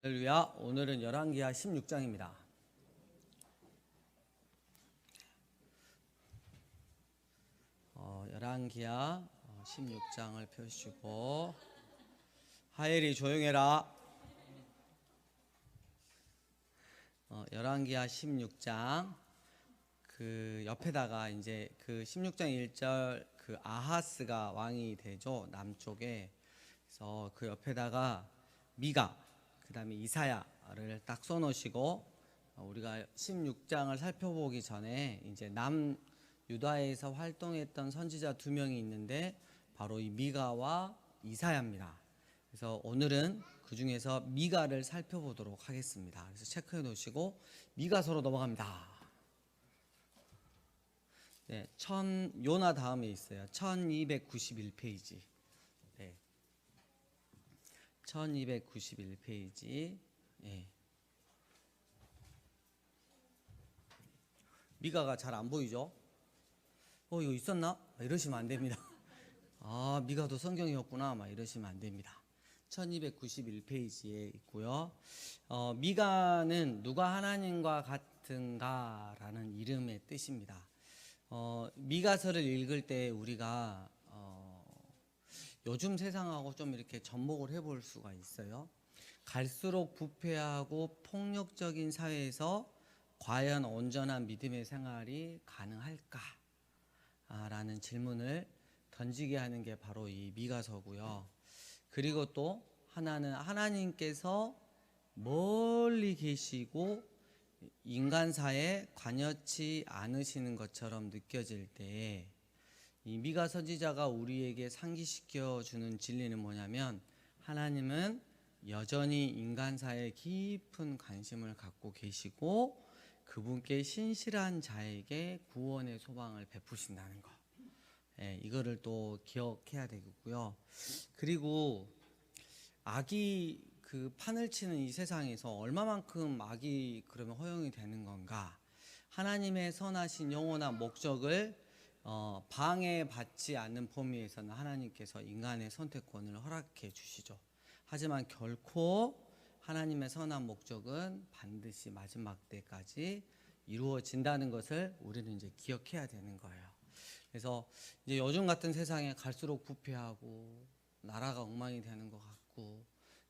할렐루야. 오늘은 열왕기하 16장입니다. 열왕기하 16장을 펴시고 하엘이 조용해라. 열왕기하 16장 그 옆에다가 이제 그 16장 1절 그 아하스가 왕이 되죠. 남쪽에. 그래서 그 옆에다가 미가 그 다음에 이사야를 딱 써놓으시고, 우리가 16장을 살펴보기 전에 이제 남유다에서 활동했던 선지자 두 명이 있는데 바로 이 미가와 이사야입니다. 그래서 오늘은 그 중에서 미가를 살펴보도록 하겠습니다. 그래서 체크해 놓으시고 미가서로 넘어갑니다. 네, 요나 다음에 있어요. 1291페이지. 네. 1291페이지. 예. 미가가 잘 안 보이죠? 이거 있었나? 이러시면 안 됩니다. 아, 미가도 성경이었구나. 막 이러시면 안 됩니다. 1291페이지에 있고요. 미가는 누가 하나님과 같은가 라는 이름의 뜻입니다. 미가서를 읽을 때 우리가 요즘 세상하고 좀 이렇게 접목을 해볼 수가 있어요. 갈수록 부패하고 폭력적인 사회에서 과연 온전한 믿음의 생활이 가능할까? 라는 질문을 던지게 하는 게 바로 이 미가서고요. 그리고 또 하나는 하나님께서 멀리 계시고 인간사에 관여치 않으시는 것처럼 느껴질 때에 이 미가 선지자가 우리에게 상기시켜 주는 진리는 뭐냐면, 하나님은 여전히 인간사에 깊은 관심을 갖고 계시고 그분께 신실한 자에게 구원의 소망을 베푸신다는 거. 이거를 또 기억해야 되겠고요. 그리고 악이 그 판을 치는 이 세상에서 얼마만큼 악이 그러면 허용이 되는 건가? 하나님의 선하신 영원한 목적을 방해받지 않는 범위에서는 하나님께서 인간의 선택권을 허락해 주시죠. 하지만 결코 하나님의 선한 목적은 반드시 마지막 때까지 이루어진다는 것을 우리는 이제 기억해야 되는 거예요. 그래서 이제 요즘 같은 세상에 갈수록 부패하고 나라가 엉망이 되는 것 같고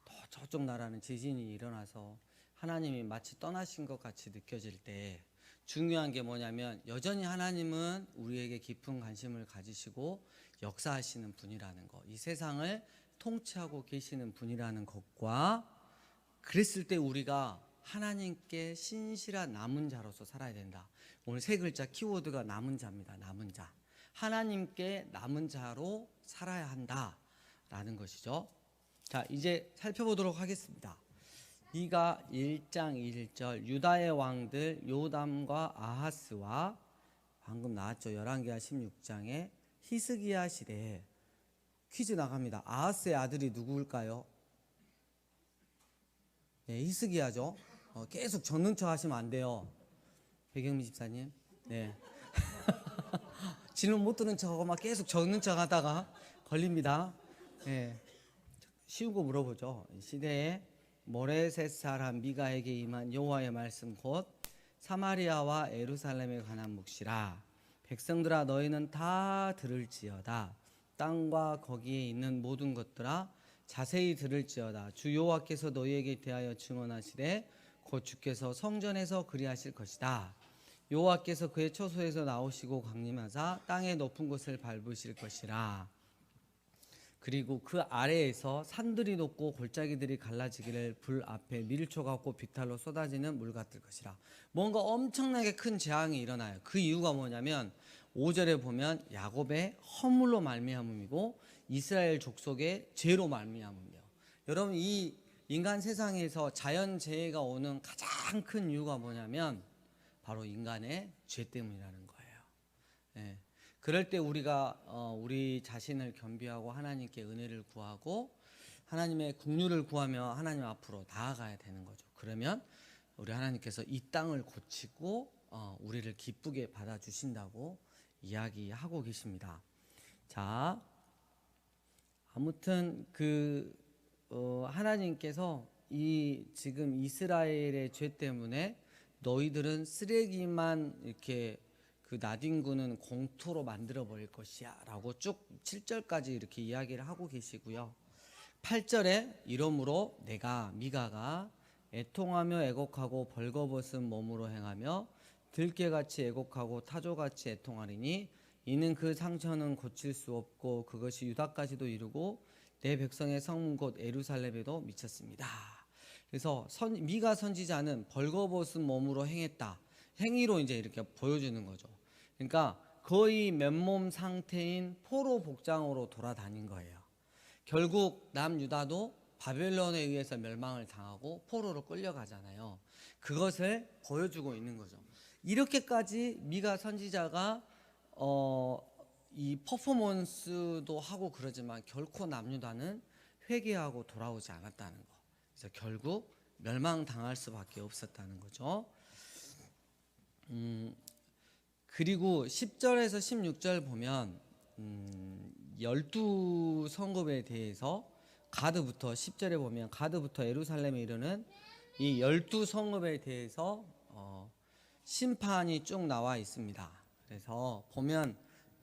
또 저쪽 나라는 지진이 일어나서 하나님이 마치 떠나신 것 같이 느껴질 때 중요한 게 뭐냐면, 여전히 하나님은 우리에게 깊은 관심을 가지시고 역사하시는 분이라는 것, 이 세상을 통치하고 계시는 분이라는 것과, 그랬을 때 우리가 하나님께 신실한 남은 자로서 살아야 된다. 오늘 세 글자 키워드가 남은 자입니다. 남은 자. 하나님께 남은 자로 살아야 한다라는 것이죠. 자, 이제 살펴보도록 하겠습니다. 미가 1장 1절 유다의 왕들 요담과 아하스와 방금 나왔죠. 열왕기하 16장에 히스기야 시대에 퀴즈 나갑니다. 아하스의 아들이 누구일까요? 네, 히스기야죠. 계속 적는 척 하시면 안 돼요. 백영미 집사님. 네. 질문 못 들은 척하고 막 계속 적는 척 하다가 걸립니다. 네. 쉬운 거 물어보죠. 시대에 모레셋 사람 미가에게 임한 여호와의 말씀 곧 사마리아와 예루살렘에 관한 묵시라. 백성들아, 너희는 다 들을지어다. 땅과 거기에 있는 모든 것들아, 자세히 들을지어다. 주 여호와께서 너희에게 대하여 증언하시되 곧 주께서 성전에서 그리하실 것이다. 여호와께서 그의 처소에서 나오시고 강림하사 땅의 높은 곳을 밟으실 것이라. 그리고 그 아래에서 산들이 높고 골짜기들이 갈라지기를 불 앞에 밀초 같고 비탈로 쏟아지는 물 같을 것이라. 뭔가 엄청나게 큰 재앙이 일어나요. 그 이유가 뭐냐면 5절에 보면 야곱의 허물로 말미암음이고 이스라엘 족속의 죄로 말미암음이에요. 여러분, 이 인간 세상에서 자연재해가 오는 가장 큰 이유가 뭐냐면 바로 인간의 죄 때문이라는 거예요. 예. 그럴 때 우리가 우리 자신을 겸비하고 하나님께 은혜를 구하고 하나님의 긍휼을 구하며 하나님 앞으로 나아가야 되는 거죠. 그러면 우리 하나님께서 이 땅을 고치고 우리를 기쁘게 받아주신다고 이야기하고 계십니다. 자, 아무튼 하나님께서 이 지금 이스라엘의 죄 때문에 너희들은 쓰레기만 이렇게 그 나뒹구는 공토로 만들어 버릴 것이야 라고 쭉 7절까지 이렇게 이야기를 하고 계시고요. 8절에 이러므로 내가 미가가 애통하며 애곡하고 벌거벗은 몸으로 행하며 들깨같이 애곡하고 타조같이 애통하리니 이는 그 상처는 고칠 수 없고 그것이 유다까지도 이르고 내 백성의 성 곧 예루살렘에도 미쳤습니다. 그래서 미가 선지자는 벌거벗은 몸으로 행했다. 행위로 이제 이렇게 보여주는 거죠. 그러니까 거의 맨몸 상태인 포로 복장으로 돌아다닌 거예요. 결국 남유다도 바벨론에 의해서 멸망을 당하고 포로로 끌려가잖아요. 그것을 보여주고 있는 거죠. 이렇게까지 미가 선지자가 이 퍼포먼스도 하고 그러지만 결코 남유다는 회개하고 돌아오지 않았다는 거. 그래서 결국 멸망당할 수밖에 없었다는 거죠. 그리고 10절에서 16절 보면 12성읍에 대해서 가드부터 10절에 보면 가드부터 예루살렘에 이르는 이 12성읍에 대해서 심판이 쭉 나와 있습니다. 그래서 보면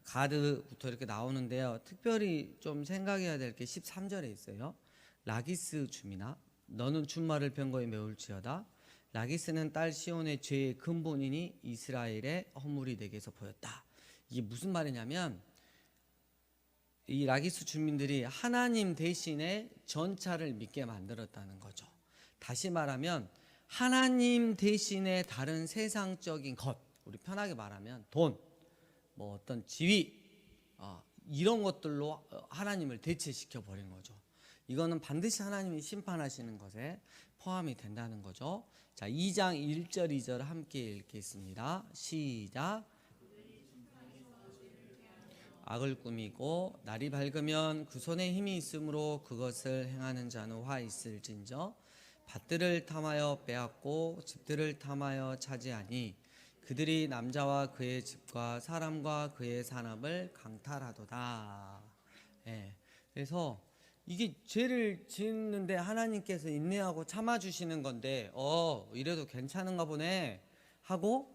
가드부터 이렇게 나오는데요. 특별히 좀 생각해야 될 게 13절에 있어요. 라기스 주민아 너는 준말을 병거에 메울지어다. 라기스는 딸 시온의 죄의 근본이니 이스라엘의 허물이 내게서 보였다. 이게 무슨 말이냐면 이 라기스 주민들이 하나님 대신에 전차를 믿게 만들었다는 거죠. 다시 말하면 하나님 대신에 다른 세상적인 것, 우리 편하게 말하면 돈, 뭐 어떤 지위, 이런 것들로 하나님을 대체시켜 버린 거죠. 이거는 반드시 하나님이 심판하시는 것에 포함이 된다는 거죠. 자, 2장 1절 2절 함께 읽겠습니다. 시작. 악을 꾸미고 날이 밝으면 그 손에 힘이 있으므로 그것을 행하는 자는 화 있을진저 밭들을 탐하여 빼앗고 집들을 탐하여 차지하니 그들이 남자와 그의 집과 사람과 그의 산업을 강탈하도다. 그래서 이게 죄를 짓는데 하나님께서 인내하고 참아주시는 건데 이래도 괜찮은가 보네 하고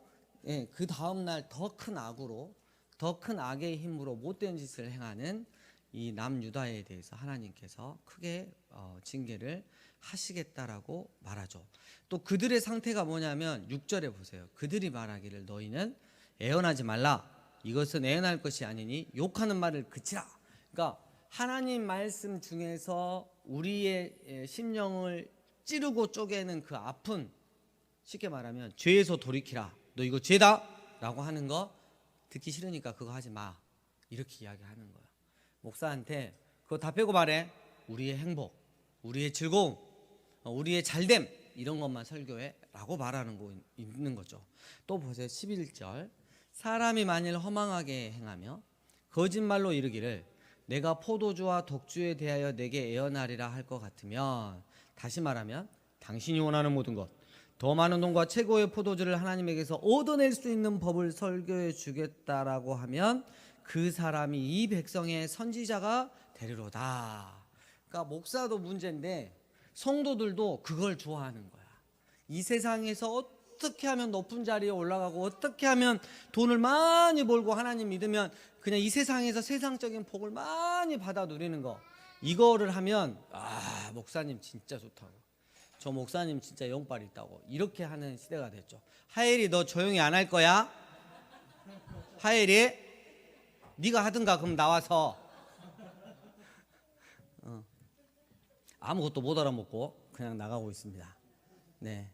그 다음날 더 큰 악으로 더 큰 악의 힘으로 못된 짓을 행하는 이 남유다에 대해서 하나님께서 크게 징계를 하시겠다라고 말하죠. 또 그들의 상태가 뭐냐면 6절에 보세요. 그들이 말하기를 너희는 애언하지 말라. 이것은 애언할 것이 아니니 욕하는 말을 그치라. 그러니까 하나님 말씀 중에서 우리의 심령을 찌르고 쪼개는 그 아픈, 쉽게 말하면 죄에서 돌이키라. 너 이거 죄다 라고 하는 거 듣기 싫으니까 그거 하지 마. 이렇게 이야기하는 거예요. 목사한테 그거 다 빼고 말해. 우리의 행복, 우리의 즐거움, 우리의 잘됨 이런 것만 설교해 라고 말하는 거 있는 거죠. 또 보세요. 11절 사람이 만일 허망하게 행하며 거짓말로 이르기를 내가 포도주와 독주에 대하여 내게 애언하리라 할 것 같으면, 다시 말하면 당신이 원하는 모든 것, 더 많은 돈과 최고의 포도주를 하나님에게서 얻어낼 수 있는 법을 설교해 주겠다라고 하면 그 사람이 이 백성의 선지자가 되리로다. 그러니까 목사도 문제인데 성도들도 그걸 좋아하는 거야. 이 세상에서 어떻게 하면 높은 자리에 올라가고 어떻게 하면 돈을 많이 벌고 하나님 믿으면 그냥 이 세상에서 세상적인 복을 많이 받아 누리는 거, 이거를 하면 목사님 진짜 좋다고, 저 목사님 진짜 영빨 있다고 이렇게 하는 시대가 됐죠. 하엘이 너 조용히 안 할 거야? 하엘이 네가 하든가. 그럼 나와서 아무것도 못 알아먹고 그냥 나가고 있습니다. 네.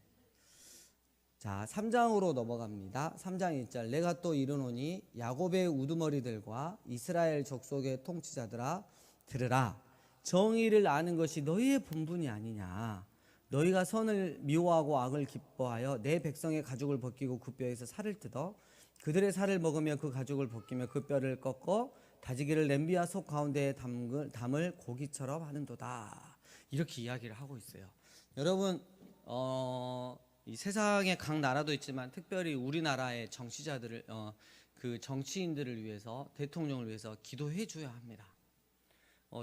자, 3장으로 넘어갑니다. 3장 1절 내가 또 이르노니 야곱의 우두머리들과 이스라엘 족속의 통치자들아 들으라. 정의를 아는 것이 너희의 본분이 아니냐. 너희가 선을 미워하고 악을 기뻐하여 내 백성의 가죽을 벗기고 그 뼈에서 살을 뜯어 그들의 살을 먹으며 그 가죽을 벗기며 그 뼈를 꺾어 다지기를 냄비와 속 가운데에 담을 고기처럼 하는도다. 이렇게 이야기를 하고 있어요. 여러분 이 세상의 각 나라도 있지만 특별히 우리나라의 정치자들을 그 정치인들을 위해서, 대통령을 위해서 기도해 줘야 합니다.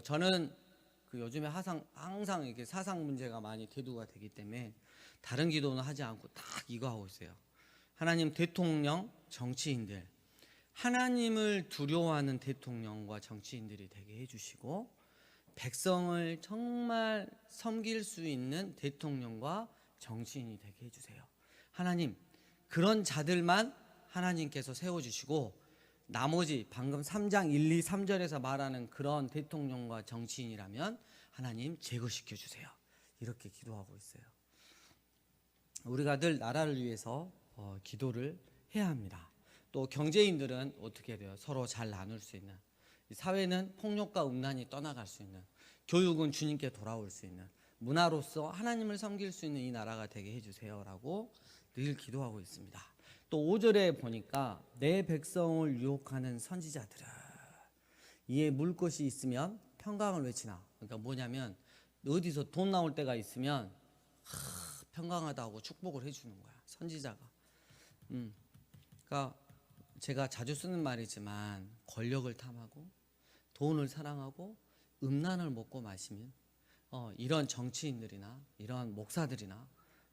저는 그 요즘에 항상 이렇게 사상 문제가 많이 대두가 되기 때문에 다른 기도는 하지 않고 딱 이거 하고 있어요. 하나님, 대통령, 정치인들, 하나님을 두려워하는 대통령과 정치인들이 되게 해주시고, 백성을 정말 섬길 수 있는 대통령과 정치인이 되게 해주세요. 하나님, 그런 자들만 하나님께서 세워주시고, 나머지 방금 3장 1, 2, 3절에서 말하는 그런 대통령과 정치인이라면 하나님 제거시켜 주세요. 이렇게 기도하고 있어요. 우리가 늘 나라를 위해서 기도를 해야 합니다. 또 경제인들은 어떻게 돼요? 서로 잘 나눌 수 있는, 사회는 폭력과 음란이 떠나갈 수 있는, 교육은 주님께 돌아올 수 있는, 문화로서 하나님을 섬길 수 있는 이 나라가 되게 해주세요라고 늘 기도하고 있습니다. 또 5절에 보니까 내 백성을 유혹하는 선지자들은 이에 물 것이 있으면 평강을 외치나. 그러니까 뭐냐면 어디서 돈 나올 때가 있으면 평강하다고 축복을 해주는 거야, 선지자가. 그러니까 제가 자주 쓰는 말이지만 권력을 탐하고 돈을 사랑하고 음란을 먹고 마시면 이런 정치인들이나 이런 목사들이나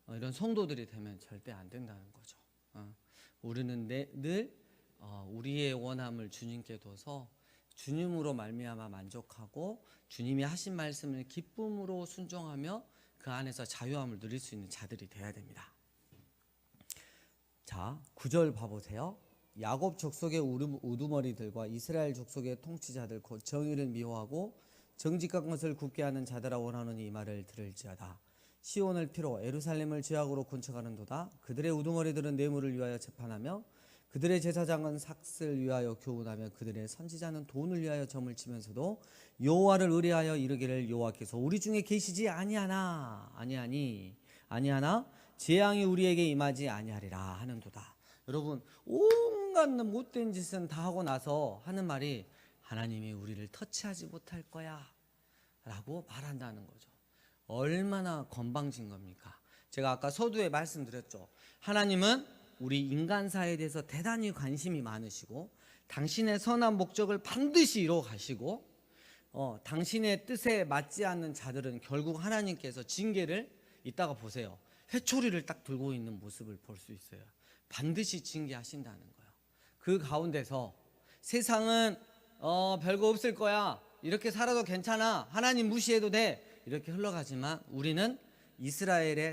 이런 성도들이 되면 절대 안 된다는 거죠. 우리는 늘 우리의 원함을 주님께 둬서 주님으로 말미암아 만족하고 주님이 하신 말씀을 기쁨으로 순종하며 그 안에서 자유함을 누릴 수 있는 자들이 되어야 됩니다. 자, 9절 봐보세요. 야곱 족속의 우두머리들과 이스라엘 족속의 통치자들 곧 정의를 미워하고 정직한 것을 굽게 하는 자들아 원하노니 이 말을 들을지어다. 시온을 피로 예루살렘을 죄악으로 군척하는도다. 그들의 우두머리들은 뇌물을 위하여 재판하며 그들의 제사장은 삭슬 위하여 교훈하며 그들의 선지자는 돈을 위하여 점을 치면서도 여호와를 의뢰하여 이르기를 여호와께서 우리 중에 계시지 아니하나 재앙이 우리에게 임하지 아니하리라 하는도다. 여러분, 온갖 못된 짓은 다 하고 나서 하는 말이 하나님이 우리를 터치하지 못할 거야 라고 말한다는 거죠. 얼마나 건방진 겁니까? 제가 아까 서두에 말씀드렸죠. 하나님은 우리 인간사에 대해서 대단히 관심이 많으시고 당신의 선한 목적을 반드시 이루어 가시고 당신의 뜻에 맞지 않는 자들은 결국 하나님께서 징계를, 이따가 보세요, 회초리를 딱 들고 있는 모습을 볼 수 있어요. 반드시 징계하신다는 거예요. 그 가운데서 세상은 별거 없을 거야, 이렇게 살아도 괜찮아, 하나님 무시해도 돼, 이렇게 흘러가지만 우리는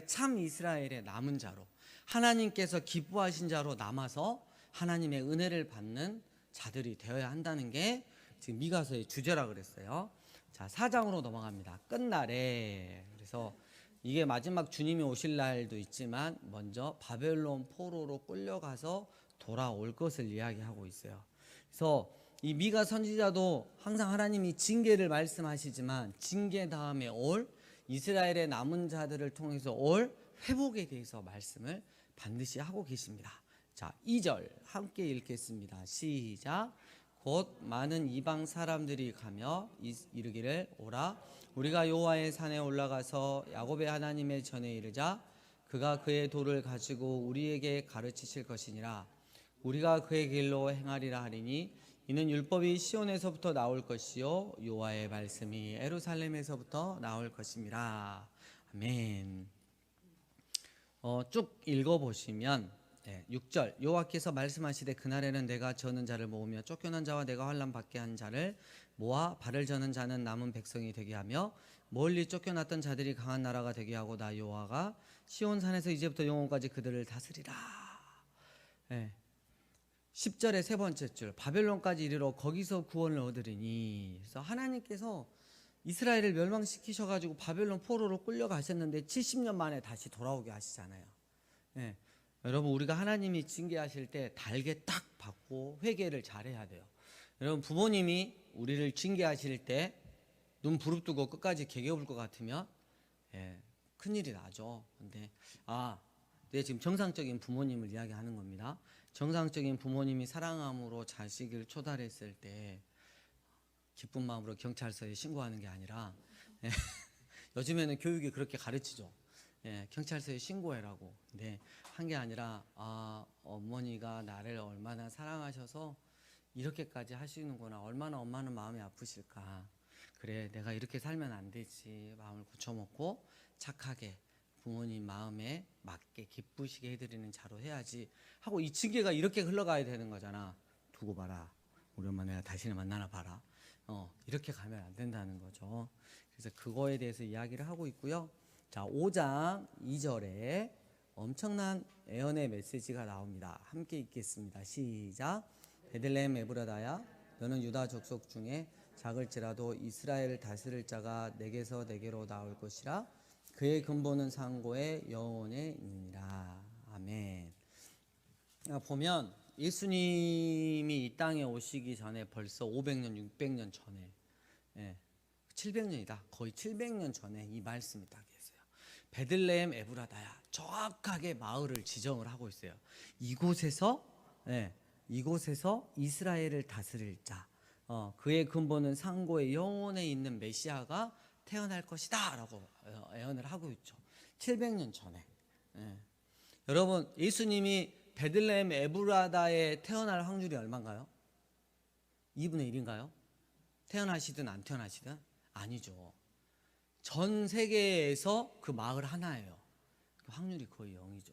참 이스라엘의 남은 자로, 하나님께서 기뻐하신 자로 남아서 하나님의 은혜를 받는 자들이 되어야 한다는 게 지금 미가서의 주제라 그랬어요. 자, 4장으로 넘어갑니다. 끝날에. 그래서 이게 마지막 주님이 오실 날도 있지만 먼저 바벨론 포로로 끌려가서 돌아올 것을 이야기하고 있어요. 그래서 이 미가 선지자도 항상 하나님이 징계를 말씀하시지만 징계 다음에 올 이스라엘의 남은 자들을 통해서 올 회복에 대해서 말씀을 반드시 하고 계십니다. 자, 2절 함께 읽겠습니다. 시작. 곧 많은 이방 사람들이 가며 이르기를 오라 우리가 여호와의 산에 올라가서 야곱의 하나님의 전에 이르자 그가 그의 도를 가지고 우리에게 가르치실 것이니라. 우리가 그의 길로 행하리라 하리니 이는 율법이 시온에서부터 나올 것이요 여호와의 말씀이 예루살렘에서부터 나올 것임이라. 아멘. 쭉 읽어보시면 6절 여호와께서 말씀하시되 그날에는 내가 저는 자를 모으며 쫓겨난 자와 내가 환난 받게 한 자를 모아 발을 저는 자는 남은 백성이 되게 하며 멀리 쫓겨났던 자들이 강한 나라가 되게 하고 나 여호와가 시온산에서 이제부터 영원까지 그들을 다스리라. 10절의 세 번째 줄 바벨론까지 이르러 거기서 구원을 얻으리니. 그래서 하나님께서 이스라엘을 멸망시키셔가지고 바벨론 포로로 끌려가셨는데 70년 만에 다시 돌아오게 하시잖아요. 여러분, 우리가 하나님이 징계하실 때 달게 딱 받고 회개를 잘해야 돼요. 여러분, 부모님이 우리를 징계하실 때 눈 부릅뜨고 끝까지 개겨볼 것 같으면 큰일이 나죠. 근데 지금 정상적인 부모님을 이야기하는 겁니다. 정상적인 부모님이 사랑함으로 자식을 초달했을 때 기쁜 마음으로 경찰서에 신고하는 게 아니라 요즘에는 교육이 그렇게 가르치죠. 경찰서에 신고해라고. 근데 한 게 아니라 어머니가 나를 얼마나 사랑하셔서 이렇게까지 하시는구나, 얼마나 엄마는 마음이 아프실까. 그래 내가 이렇게 살면 안 되지 마음을 고쳐먹고 착하게 부모님 마음에 맞게 기쁘시게 해드리는 자로 해야지 하고 이 징계가 이렇게 흘러가야 되는 거잖아. 두고 봐라. 우리 엄마 내가 다시는 만나나 봐라. 이렇게 가면 안 된다는 거죠. 그래서 그거에 대해서 이야기를 하고 있고요. 자, 5장 2절에 엄청난 애언의 메시지가 나옵니다. 함께 읽겠습니다. 시작. 베들레헴 에브라다야 너는 유다 족속 중에 작을지라도 이스라엘을 다스릴 자가 내게서 내게로 나올 것이라. 그의 근본은 상고의 영혼에 있느니라. 아멘. 보면 예수님이 이 땅에 오시기 전에 벌써 500년, 600년 전에 700년이다. 거의 700년 전에 이 말씀이 딱 있어요. 베들레헴 에브라다야. 정확하게 마을을 지정을 하고 있어요. 이곳에서 이스라엘을 다스릴 자. 그의 근본은 상고의 영혼에 있는 메시아가 태어날 것이다 라고 예언을 하고 있죠. 700년 전에. 여러분 예수님이 베들레헴 에브라다에 태어날 확률이 얼마인가요? 2분의 1인가요? 태어나시든 안 태어나시든? 아니죠. 전 세계에서 그 마을 하나예요. 그 확률이 거의 0이죠.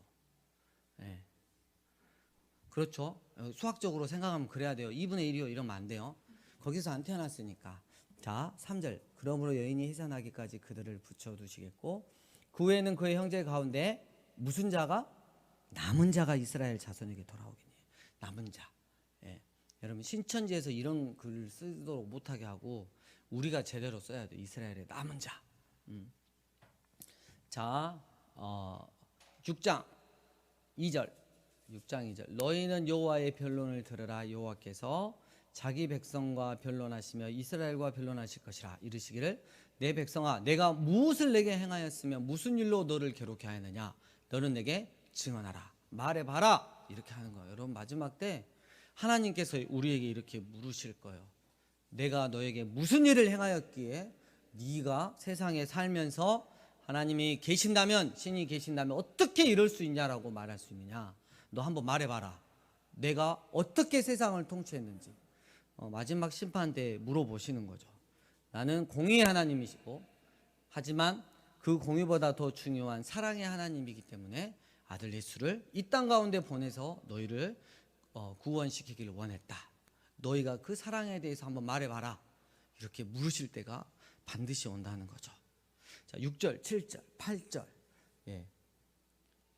그렇죠. 수학적으로 생각하면 그래야 돼요. 2분의 1이요 이러면 안 돼요. 거기서 안 태어났으니까. 자 3절 그러므로 여인이 해산하기까지 그들을 붙여두시겠고 그 후에는 그의 형제 가운데 무슨 자가? 남은 자가 이스라엘 자손에게 돌아오겠니. 남은 자. 여러분 신천지에서 이런 글을 쓰도록 못하게 하고 우리가 제대로 써야 돼요. 이스라엘의 남은 자. 자 6장 2절 너희는 여호와의 변론을 들으라. 여호와께서 자기 백성과 변론하시며 이스라엘과 변론하실 것이라. 이르시기를 내 백성아 내가 무엇을 내게 행하였으며 무슨 일로 너를 괴롭게 하였느냐. 너는 내게 증언하라. 말해봐라. 이렇게 하는 거예요. 여러분 마지막 때 하나님께서 우리에게 이렇게 물으실 거예요. 내가 너에게 무슨 일을 행하였기에 네가 세상에 살면서 하나님이 계신다면 신이 계신다면 어떻게 이럴 수 있냐라고 말할 수 있느냐. 너 한번 말해봐라. 내가 어떻게 세상을 통치했는지. 마지막 심판 때 물어보시는 거죠. 나는 공의의 하나님이시고 하지만 그 공의보다 더 중요한 사랑의 하나님이기 때문에 아들 예수를 이 땅 가운데 보내서 너희를 구원시키기를 원했다. 너희가 그 사랑에 대해서 한번 말해봐라. 이렇게 물으실 때가 반드시 온다는 거죠. 자, 6절, 7절, 8절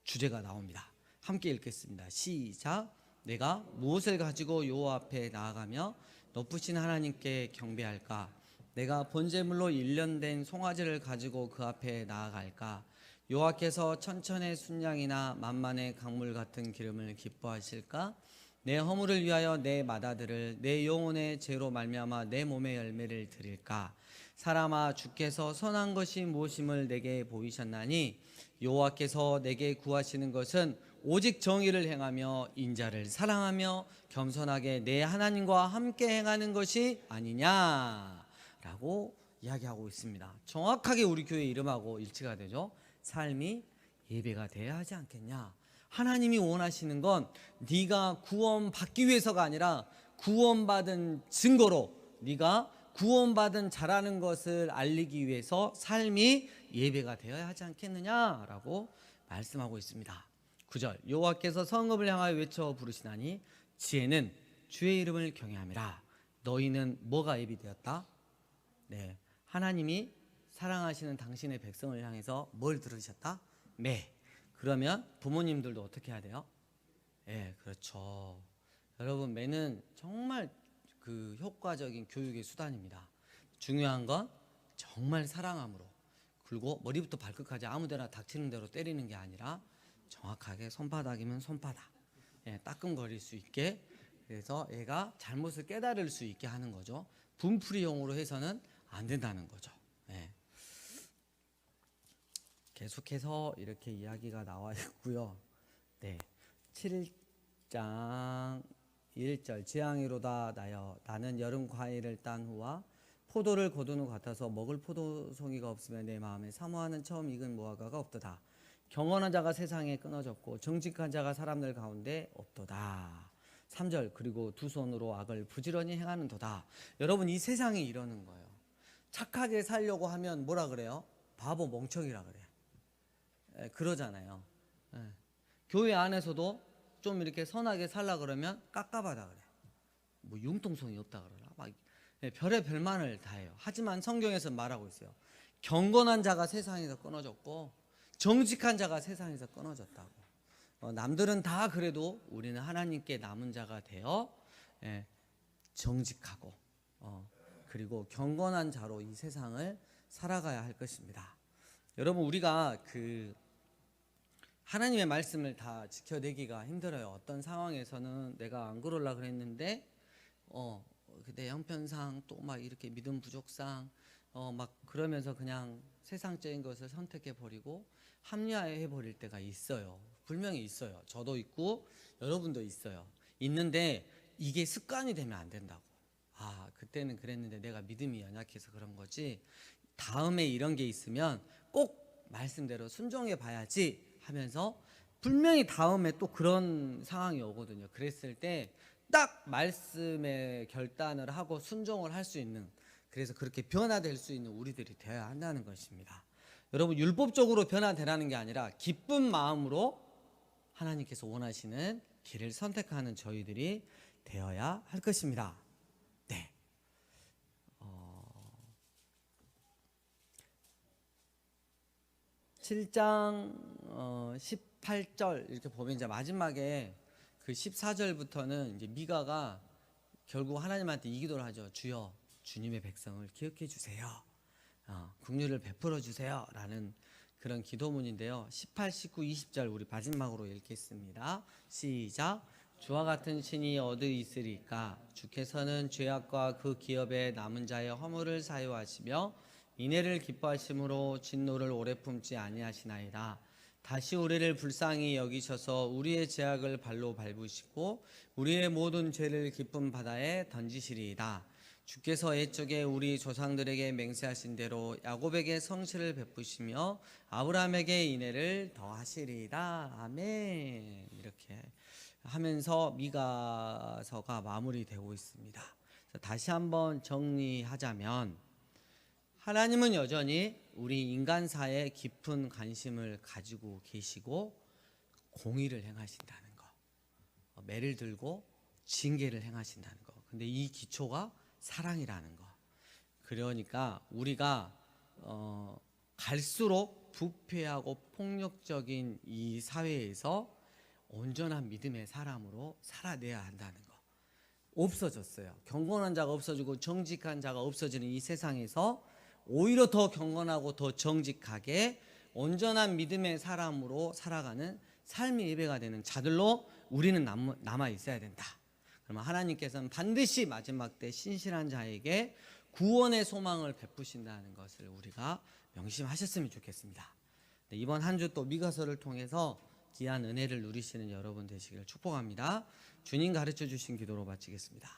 주제가 나옵니다. 함께 읽겠습니다. 시작. 내가 무엇을 가지고 여호와 앞에 나아가며 높으신 하나님께 경배할까? 내가 번제물로 일련된 송아지를 가지고 그 앞에 나아갈까? 여호와께서 천천의 순양이나 만만의 강물 같은 기름을 기뻐하실까? 내 허물을 위하여 내 맏아들을 내 영혼의 죄로 말미암아 내 몸의 열매를 드릴까? 사람아 주께서 선한 것이 무엇임을 내게 보이셨나니 여호와께서 내게 구하시는 것은 오직 정의를 행하며 인자를 사랑하며 겸손하게 내 하나님과 함께 행하는 것이 아니냐라고 이야기하고 있습니다. 정확하게 우리 교회 이름하고 일치가 되죠. 삶이 예배가 돼야 하지 않겠냐. 하나님이 원하시는 건 네가 구원받기 위해서가 아니라 구원받은 증거로 네가 구원받은 자라는 것을 알리기 위해서 삶이 예배가 되어야 하지 않겠느냐라고 말씀하고 있습니다. 9절 여호와께서 성읍을 향하여 외쳐 부르시나니 지혜는 주의 이름을 경외함이라. 너희는 뭐가 예비되었다? 하나님이 사랑하시는 당신의 백성을 향해서 뭘 들으셨다? 매. 그러면 부모님들도 어떻게 해야 돼요? 그렇죠. 여러분 매는 정말 그 효과적인 교육의 수단입니다. 중요한 건 정말 사랑함으로 그리고 머리부터 발끝까지 아무데나 닥치는 대로 때리는 게 아니라 정확하게 손바닥이면 손바닥 따끔거릴 수 있게 그래서 얘가 잘못을 깨달을 수 있게 하는 거죠. 분풀이용으로 해서는 안 된다는 거죠. 계속해서 이렇게 이야기가 나와 있고요. 7장 1절 재앙이로다 나여 나는 여름 과일을 딴 후와 포도를 거둔 후 같아서 먹을 포도송이가 없으며 내 마음에 사모하는 처음 익은 무화과가 없도다. 경건한 자가 세상에 끊어졌고 정직한 자가 사람들 가운데 없도다. 3절 그리고 두 손으로 악을 부지런히 행하는 도다. 여러분 이 세상이 이러는 거예요. 착하게 살려고 하면 뭐라 그래요? 바보 멍청이라 그래요. 그러잖아요. 예. 교회 안에서도 좀 이렇게 선하게 살라 그러면 깝깝하다 그래. 뭐 융통성이 없다 그러나 막 별의 별만을 다 해요. 하지만 성경에서 말하고 있어요. 경건한 자가 세상에서 끊어졌고 정직한 자가 세상에서 끊어졌다고. 남들은 다 그래도 우리는 하나님께 남은 자가 되어 정직하고 그리고 경건한 자로 이 세상을 살아가야 할 것입니다. 여러분, 우리가 하나님의 말씀을 다 지켜내기가 힘들어요. 어떤 상황에서는 내가 안 그러려 그랬는데 내 형편상 또 막 이렇게 믿음 부족상 막 그러면서 그냥 세상적인 것을 선택해 버리고 합리화해 버릴 때가 있어요. 분명히 있어요. 저도 있고 여러분도 있어요. 있는데 이게 습관이 되면 안 된다고. 그때는 그랬는데 내가 믿음이 연약해서 그런 거지, 다음에 이런 게 있으면 꼭 말씀대로 순종해 봐야지 하면서 분명히 다음에 또 그런 상황이 오거든요. 그랬을 때 딱 말씀에 결단을 하고 순종을 할 수 있는, 그래서 그렇게 변화될 수 있는 우리들이 되어야 한다는 것입니다. 여러분, 율법적으로 변화되라는 게 아니라 기쁜 마음으로 하나님께서 원하시는 길을 선택하는 저희들이 되어야 할 것입니다. 네. 7장 18절 이렇게 보면 이제 마지막에 그 14절부터는 이제 미가가 결국 하나님한테 이 기도를 하죠. 주여, 주님의 백성을 기억해 주세요. 긍휼을 베풀어 주세요. 라는 그런 기도문인데요. 18, 19, 20절 우리 마지막으로 읽겠습니다. 시작. 주와 같은 신이 어디 있으리까? 주께서는 죄악과 그 기업에 남은 자의 허물을 사유하시며 인애를 기뻐하심으로 진노를 오래 품지 아니하시나이다. 다시 우리를 불쌍히 여기셔서 우리의 죄악을 발로 밟으시고 우리의 모든 죄를 깊은 바다에 던지시리이다. 주께서 옛적에 우리 조상들에게 맹세하신 대로 야곱에게 성실을 베푸시며 아브라함에게 인애를 더하시리이다. 아멘. 이렇게 하면서 미가서가 마무리되고 있습니다. 다시 한번 정리하자면, 하나님은 여전히 우리 인간사에 깊은 관심을 가지고 계시고 공의를 행하신다는 거, 매를 들고 징계를 행하신다는 거. 근데 이 기초가 사랑이라는 거. 그러니까 우리가 갈수록 부패하고 폭력적인 이 사회에서 온전한 믿음의 사람으로 살아내야 한다는 거. 없어졌어요. 경건한 자가 없어지고 정직한 자가 없어지는 이 세상에서 오히려 더 경건하고 더 정직하게 온전한 믿음의 사람으로 살아가는 삶의 예배가 되는 자들로 우리는 남아 있어야 된다. 그러면 하나님께서는 반드시 마지막 때 신실한 자에게 구원의 소망을 베푸신다는 것을 우리가 명심하셨으면 좋겠습니다. 이번 한 주 또 미가서를 통해서 귀한 은혜를 누리시는 여러분 되시기를 축복합니다. 주님 가르쳐 주신 기도로 마치겠습니다.